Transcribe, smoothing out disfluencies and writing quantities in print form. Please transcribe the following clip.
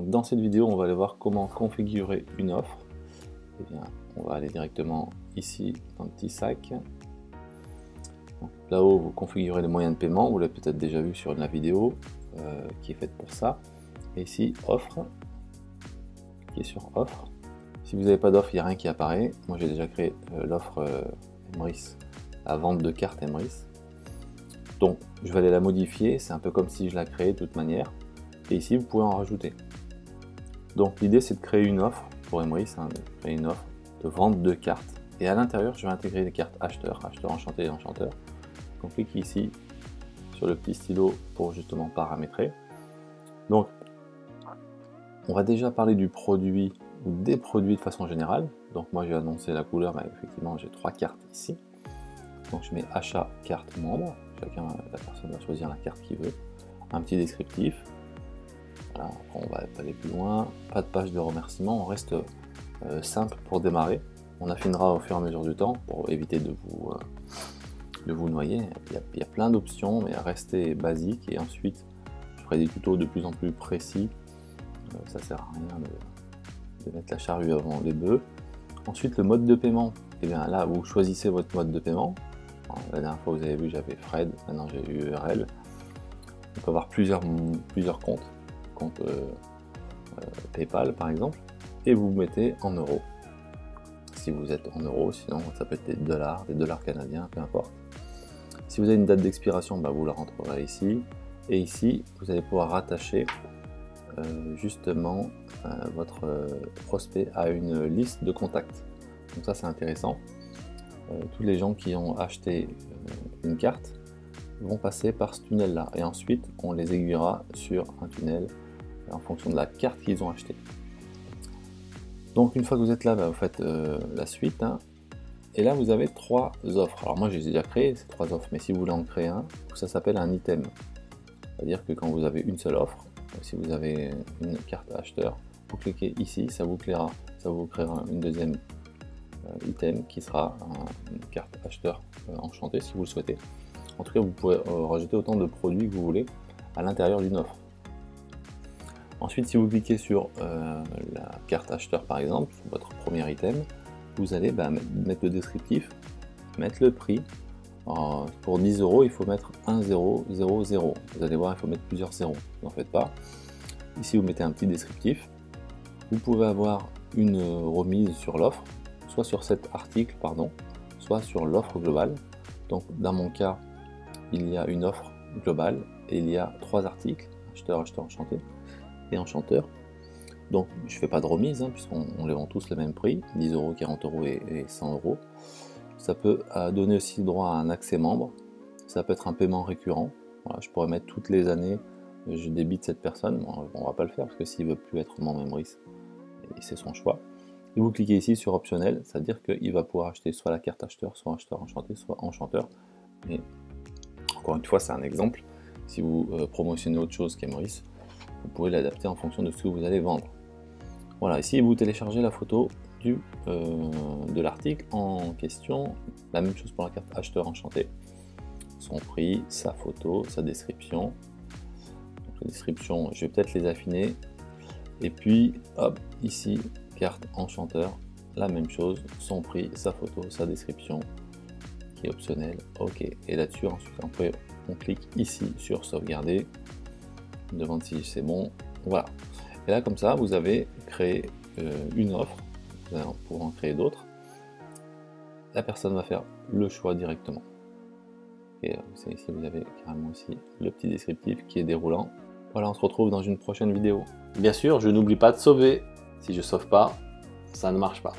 dans cette vidéo, on va aller voir comment configurer une offre. Eh bien, on va aller directement ici dans le petit sac. Là-haut, vous configurez les moyens de paiement. Vous l'avez peut-être déjà vu sur la vidéo qui est faite pour ça. Et ici, offre, qui est sur offre. Si vous n'avez pas d'offre, il n'y a rien qui apparaît. Moi, j'ai déjà créé l'offre Emrys, la vente de cartes Emrys. Donc, je vais aller la modifier. C'est un peu comme si je la créais de toute manière. Et ici, vous pouvez en rajouter. Donc, l'idée, c'est de créer une offre pour Emrys, de créer une offre de vente de cartes. Et à l'intérieur, je vais intégrer les cartes acheteurs, acheteurs enchantés et enchanteurs. On clique ici sur le petit stylo pour justement paramétrer. Donc, on va déjà parler du produit ou des produits de façon générale. Donc, moi, j'ai annoncé la couleur, mais effectivement, j'ai 3 cartes ici. Donc, je mets achat carte membre. La personne va choisir la carte qu'il veut. Un petit descriptif. Voilà, après, on va aller plus loin. Pas de page de remerciement. On reste simple pour démarrer. On affinera au fur et à mesure du temps pour éviter de vous noyer. Il y a plein d'options, mais restez basique. Et ensuite, je ferai des tutos de plus en plus précis. Ça sert à rien de mettre la charrue avant les bœufs. Ensuite, le mode de paiement. Et bien là, vous choisissez votre mode de paiement. Alors, la dernière fois, vous avez vu, j'avais Fred. Maintenant, j'ai URL. On peut avoir plusieurs comptes. Compte PayPal, par exemple. Et vous mettez en euros. Si vous êtes en euros, sinon ça peut être des dollars canadiens, peu importe. Si vous avez une date d'expiration, vous la rentrerez ici. Et ici, vous allez pouvoir rattacher justement votre prospect à une liste de contacts. Donc ça, c'est intéressant. Tous les gens qui ont acheté une carte vont passer par ce tunnel-là. Et ensuite, on les aiguillera sur un tunnel en fonction de la carte qu'ils ont achetée. Donc une fois que vous êtes là, vous faites la suite. Et là, vous avez 3 offres. Alors moi, j'ai déjà créé ces 3 offres, mais si vous voulez en créer un, ça s'appelle un item. C'est-à-dire que quand vous avez une seule offre, si vous avez une carte acheteur, vous cliquez ici, ça vous créera une deuxième item qui sera une carte acheteur enchantée si vous le souhaitez. En tout cas, vous pourrez rajouter autant de produits que vous voulez à l'intérieur d'une offre. Ensuite, si vous cliquez sur la carte acheteur par exemple, votre premier item, vous allez mettre le descriptif, mettre le prix. Pour 10 €, il faut mettre 1 0 0 0. Vous allez voir, il faut mettre plusieurs zéros, n'en faites pas. Ici, vous mettez un petit descriptif. Vous pouvez avoir une remise sur l'offre, soit sur cet article, soit sur l'offre globale. Donc, dans mon cas, il y a une offre globale et il y a 3 articles, acheteur, acheteur enchanté et enchanteur. Donc je ne fais pas de remise puisqu'on les vend tous le même prix, 10 €, 40 € et 100 €. Ça peut donner aussi droit à un accès membre, ça peut être un paiement récurrent. Voilà, je pourrais mettre toutes les années, je débite cette personne, on va pas le faire parce que s'il veut plus être membre Emrys, c'est son choix. Et vous cliquez ici sur optionnel, c'est-à-dire qu'il va pouvoir acheter soit la carte acheteur, soit acheteur enchanté, soit enchanteur. Mais encore une fois, c'est un exemple. Si vous promotionnez autre chose qu'Emrys, vous pouvez l'adapter en fonction de ce que vous allez vendre. Voilà, ici vous téléchargez la photo de l'article en question. La même chose pour la carte acheteur enchanté. Son prix, sa photo, sa description. Donc, la description, je vais peut-être les affiner. Et puis, hop, ici, carte enchanteur, la même chose. Son prix, sa photo, sa description, qui est optionnel. OK. Et là-dessus, ensuite, on clique ici sur sauvegarder. Demande si c'est bon, voilà. Et là comme ça vous avez créé une offre, pour en créer d'autres, la personne va faire le choix directement. Et ici vous avez carrément aussi le petit descriptif qui est déroulant. Voilà, on se retrouve dans une prochaine vidéo. Bien sûr, je n'oublie pas de sauver. Si je sauve pas, ça ne marche pas.